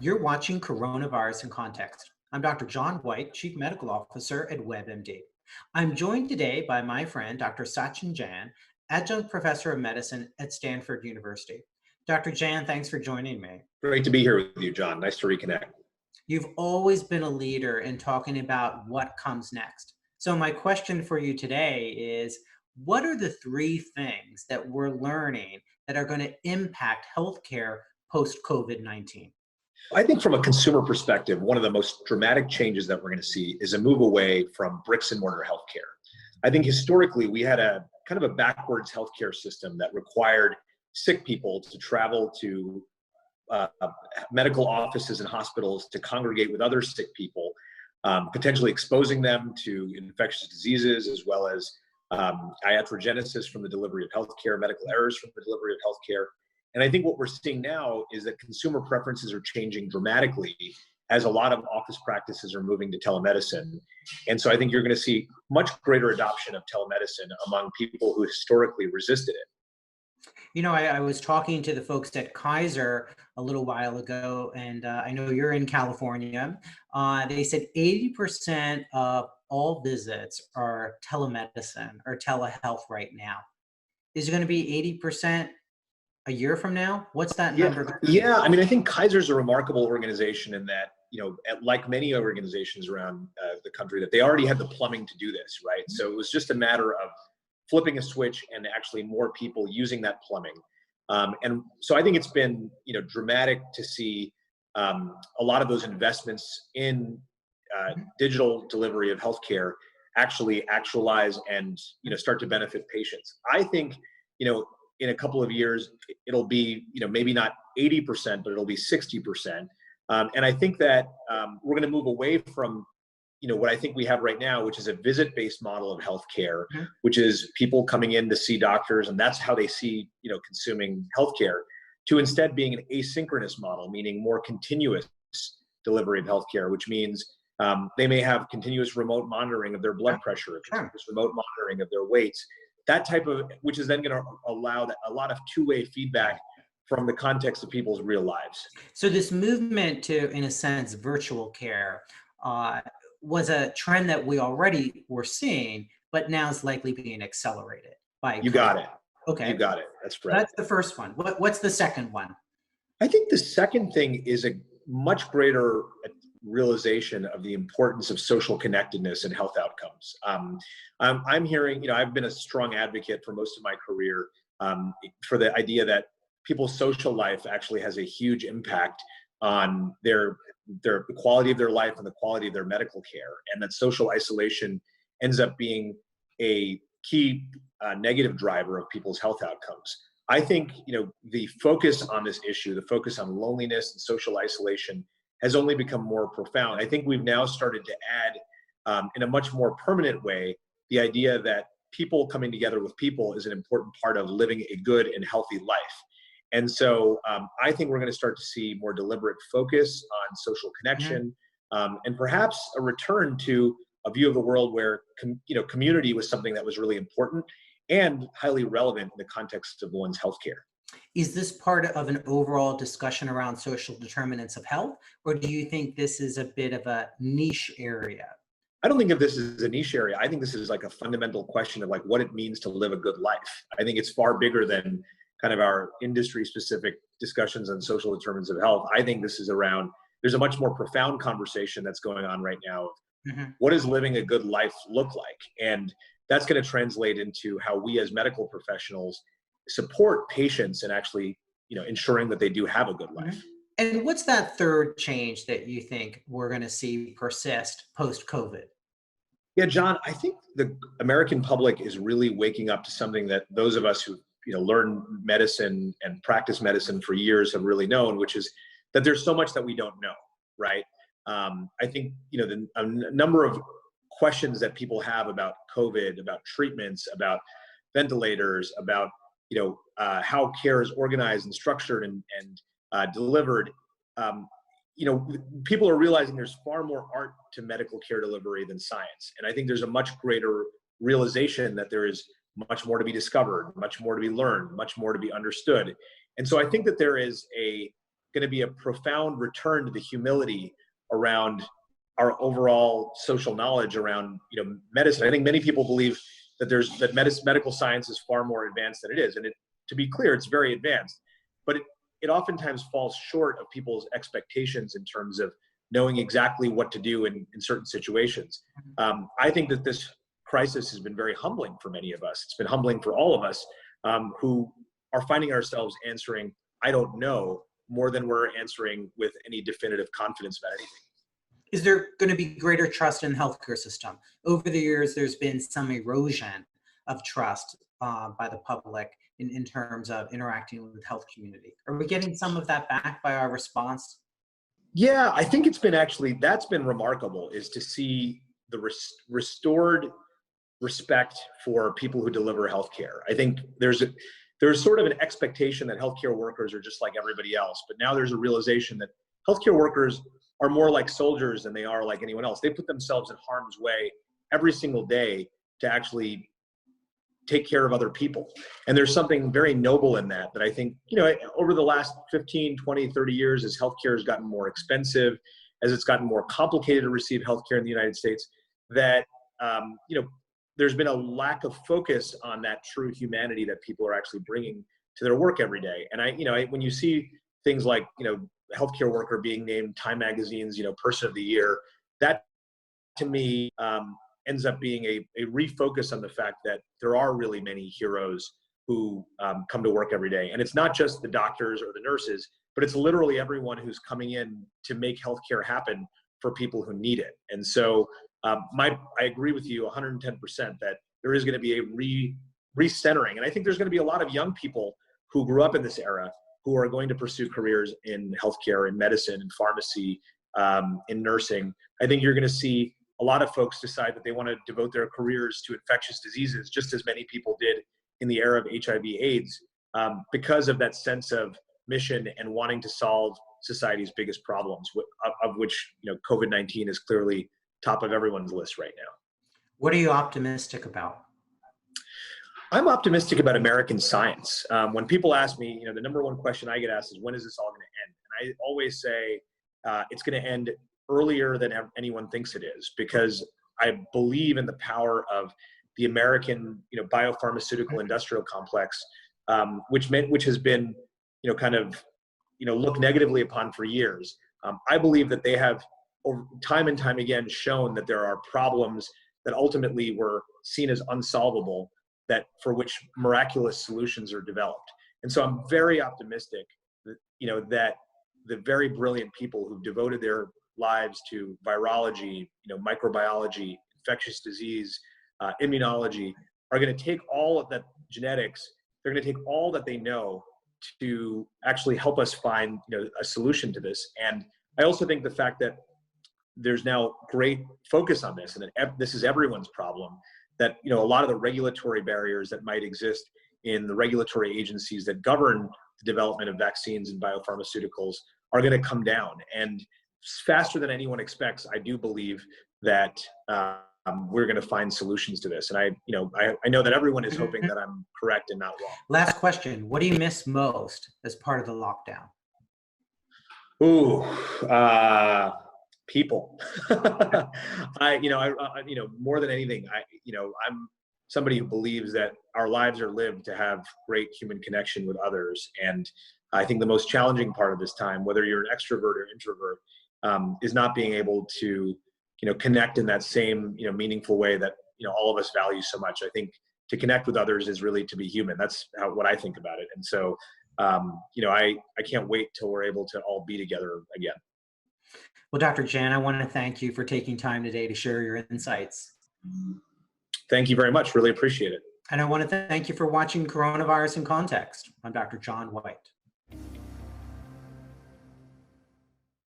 You're watching Coronavirus in Context. I'm Dr. John Whyte, Chief Medical Officer at WebMD. I'm joined today by my friend, Dr. Sachin Jain, Adjunct Professor of Medicine at Stanford University. Dr. Jain, thanks for joining me. Great to be here with you, John. Nice to reconnect. You've always been a leader in talking about what comes next. So my question for you today is, what are the three things that we're learning that are going to impact healthcare post-COVID-19? I think from a consumer perspective, one of the most dramatic changes that we're going to see is a move away from bricks and mortar healthcare. I think historically we had a kind of a backwards healthcare system that required sick people to travel to medical offices and hospitals to congregate with other sick people, potentially exposing them to infectious diseases as well as iatrogenesis from the delivery of healthcare, medical errors from the delivery of healthcare. And I think what we're seeing now is that consumer preferences are changing dramatically as a lot of office practices are moving to telemedicine. And so I think you're going to see much greater adoption of telemedicine among people who historically resisted it. You know, I was talking to the folks at Kaiser a little while ago, and I know you're in California. They said 80% of all visits are telemedicine or telehealth right now. Is it going to be 80% a year from now? What's that number? Yeah. I mean, I think Kaiser's a remarkable organization in that, like many organizations around the country, that they already had the plumbing to do this, right? So it was just a matter of flipping a switch and actually more people using that plumbing. And so I think it's been, dramatic to see a lot of those investments in digital delivery of healthcare actually actualize and, start to benefit patients. I think, in a couple of years, it'll be, maybe not 80%, but it'll be 60%. And I think that we're going to move away from, what I think we have right now, which is a visit-based model of healthcare, which is people coming in to see doctors, and that's how they see, consuming healthcare, to instead being an asynchronous model, meaning more continuous delivery of healthcare, which means they may have continuous remote monitoring of their blood pressure, continuous remote monitoring of their weights, that type of, which is then going to allow a lot of two-way feedback from the context of people's real lives. So this movement to, in a sense, virtual care was a trend that we already were seeing, but now is likely being accelerated by. You got it. Okay. You got it. That's right. That's the first one. What's the second one? I think the second thing is a much greater realization of the importance of social connectedness and health outcomes. I'm hearing, I've been a strong advocate for most of my career for the idea that people's social life actually has a huge impact on the quality of their life and the quality of their medical care, and that social isolation ends up being a key negative driver of people's health outcomes. I think, the focus on this issue, the focus on loneliness and social isolation has only become more profound. I think we've now started to add, in a much more permanent way, the idea that people coming together with people is an important part of living a good and healthy life. And so I think we're going to start to see more deliberate focus on social connection, and perhaps a return to a view of the world where community was something that was really important and highly relevant in the context of one's healthcare. Is this part of an overall discussion around social determinants of health, or do you think this is a bit of a niche area? I don't think of this as a niche area. I think this is like a fundamental question of like what it means to live a good life. I think it's far bigger than kind of our industry-specific discussions on social determinants of health. I think this is around, there's a much more profound conversation that's going on right now of what does living a good life look like? And that's going to translate into how we as medical professionals support patients and actually, ensuring that they do have a good life. And what's that third change that you think we're going to see persist post-COVID? Yeah, John, I think the American public is really waking up to something that those of us who learn medicine and practice medicine for years have really known, which is that there's so much that we don't know, right? I think, a number of questions that people have about COVID, about treatments, about ventilators, about, how care is organized and structured and delivered. People are realizing there's far more art to medical care delivery than science. And I think there's a much greater realization that there is much more to be discovered, much more to be learned, much more to be understood. And so I think that there is going to be a profound return to the humility around our overall social knowledge around, medicine. I think many people believe that medical science is far more advanced than it is. And to be clear, it's very advanced, but it oftentimes falls short of people's expectations in terms of knowing exactly what to do in certain situations. I think that this crisis has been very humbling for many of us. It's been humbling for all of us who are finding ourselves answering, I don't know, more than we're answering with any definitive confidence about anything. Is there going to be greater trust in the healthcare system? Over the years, there's been some erosion of trust by the public in terms of interacting with the health community. Are we getting some of that back by our response? Yeah, I think that's been remarkable, is to see the restored respect for people who deliver healthcare. I think there's sort of an expectation that healthcare workers are just like everybody else, but now there's a realization that healthcare workers are more like soldiers than they are like anyone else. They put themselves in harm's way every single day to actually take care of other people. And there's something very noble in that I think, over the last 15, 20, 30 years, as healthcare has gotten more expensive, as it's gotten more complicated to receive healthcare in the United States, that, there's been a lack of focus on that true humanity that people are actually bringing to their work every day. And when you see things like, healthcare worker being named Time Magazine's, Person of the Year, that to me ends up being a refocus on the fact that there are really many heroes who come to work every day. And it's not just the doctors or the nurses, but it's literally everyone who's coming in to make healthcare happen for people who need it. And so I agree with you 110% that there is going to be a recentering. And I think there's going to be a lot of young people who grew up in this era who are going to pursue careers in healthcare, in medicine, in pharmacy, in nursing. I think you're going to see a lot of folks decide that they want to devote their careers to infectious diseases, just as many people did in the era of HIV/AIDS, because of that sense of mission and wanting to solve society's biggest problems, of which COVID-19 is clearly top of everyone's list right now. What are you optimistic about? I'm optimistic about American science. When people ask me, the number one question I get asked is, when is this all going to end? And I always say it's going to end earlier than anyone thinks it is, because I believe in the power of the American, biopharmaceutical industrial complex, which has been, looked negatively upon for years. I believe that they have, over time and time again, shown that there are problems that ultimately were seen as unsolvable, for which miraculous solutions are developed. And so I'm very optimistic that, that the very brilliant people who've devoted their lives to virology, microbiology, infectious disease, immunology, are going to take all of that genetics. They're going to take all that they know to actually help us find, a solution to this. And I also think the fact that there's now great focus on this, and that this is everyone's problem, that a lot of the regulatory barriers that might exist in the regulatory agencies that govern the development of vaccines and biopharmaceuticals are going to come down, and faster than anyone expects. I do believe that we're going to find solutions to this, and I know that everyone is hoping that I'm correct and not wrong. Last question: what do you miss most as part of the lockdown? Ooh. People. More than anything, I'm somebody who believes that our lives are lived to have great human connection with others. And I think the most challenging part of this time, whether you're an extrovert or introvert, is not being able to, connect in that same, meaningful way that, all of us value so much. I think to connect with others is really to be human. That's what I think about it. And so, I can't wait till we're able to all be together again. Well, Dr. Jain, I want to thank you for taking time today to share your insights. Thank you very much. Really appreciate it. And I want to thank you for watching Coronavirus in Context. I'm Dr. John Whyte.